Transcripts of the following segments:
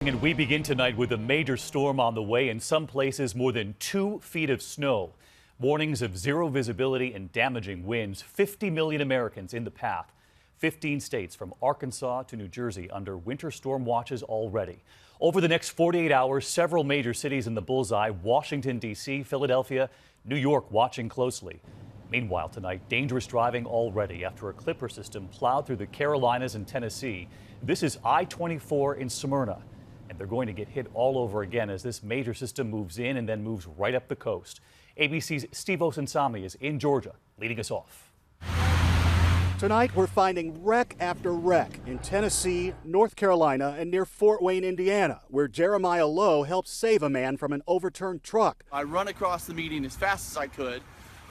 And we begin tonight with a major storm on the way. In some places, more than 2 feet of snow. Warnings of zero visibility and damaging winds. 50 million Americans in the path. 15 states from Arkansas to New Jersey under winter storm watches already. Over the next 48 hours, several major cities in the bullseye. Washington, D.C., Philadelphia, New York watching closely. Meanwhile, tonight, dangerous driving already after a Clipper system plowed through the Carolinas and Tennessee. This is I-24 in Smyrna. And they're going to get hit all over again as this major system moves in and then moves right up the coast. ABC's Steve Osunsami is in Georgia, leading us off. Tonight, we're finding wreck after wreck in Tennessee, North Carolina, and near Fort Wayne, Indiana, where Jeremiah Lowe helped save a man from an overturned truck. I run across the median as fast as I could,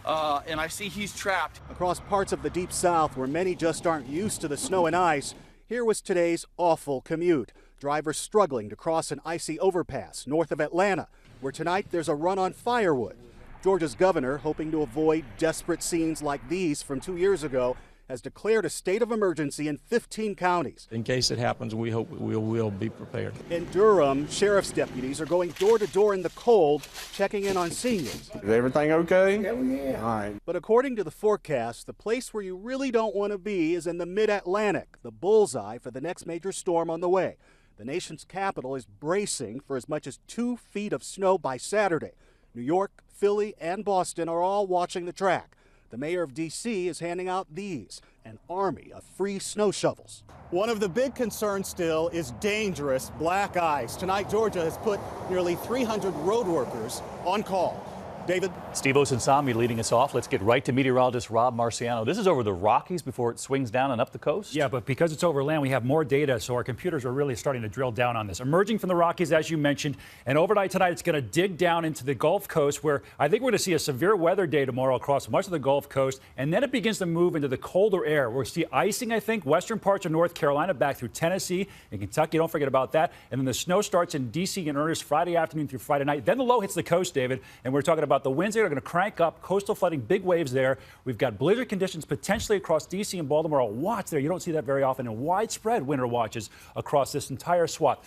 and I see he's trapped. Across parts of the Deep South, where many just aren't used to the snow and ice, here was today's awful commute. Drivers struggling to cross an icy overpass north of Atlanta, where tonight there's a run on firewood. Georgia's governor, hoping to avoid desperate scenes like these from 2 years ago, has declared a state of emergency in 15 counties. In case it happens, we hope we will be prepared. In Durham, sheriff's deputies are going door to door in the cold, checking in on seniors. Is everything okay? Yeah. All right. But according to the forecast, the place where you really don't want to be is in the mid-Atlantic, the bullseye for the next major storm on the way. The nation's capital is bracing for as much as 2 feet of snow by Saturday. New York, Philly, and Boston are all watching the track. The mayor of D.C. is handing out these, an army of free snow shovels. One of the big concerns still is dangerous black ice. Tonight, Georgia has put nearly 300 road workers on call. David? Steve Osunsami leading us off. Let's get right to meteorologist Rob Marciano. This is over the Rockies before it swings down and up the coast? Yeah, but because it's over land, we have more data, so our computers are really starting to drill down on this. Emerging from the Rockies, as you mentioned, and overnight tonight, it's going to dig down into the Gulf Coast, where I think we're going to see a severe weather day tomorrow across much of the Gulf Coast, and then it begins to move into the colder air. We'll see icing, I think, western parts of North Carolina back through Tennessee and Kentucky. Don't forget about that. And then the snow starts in D.C. in earnest Friday afternoon through Friday night. Then the low hits the coast, David, and we're talking about the winds that are going to crank up, coastal flooding, big waves there. We've got blizzard conditions potentially across D.C. and Baltimore. A watch there. You don't see that very often. And widespread winter watches across this entire swath.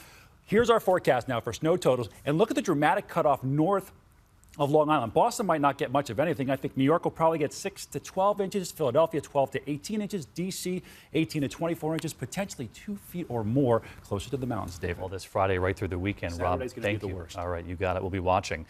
Here's our forecast now for snow totals. And look at the dramatic cutoff north of Long Island. Boston might not get much of anything. I think New York will probably get 6 to 12 inches. Philadelphia, 12 to 18 inches. D.C., 18 to 24 inches. Potentially 2 feet or more closer to the mountains, David. Well, this Friday right through the weekend, Rob. Saturday's gonna Thank be the you. worst. All right, you got it. We'll be watching.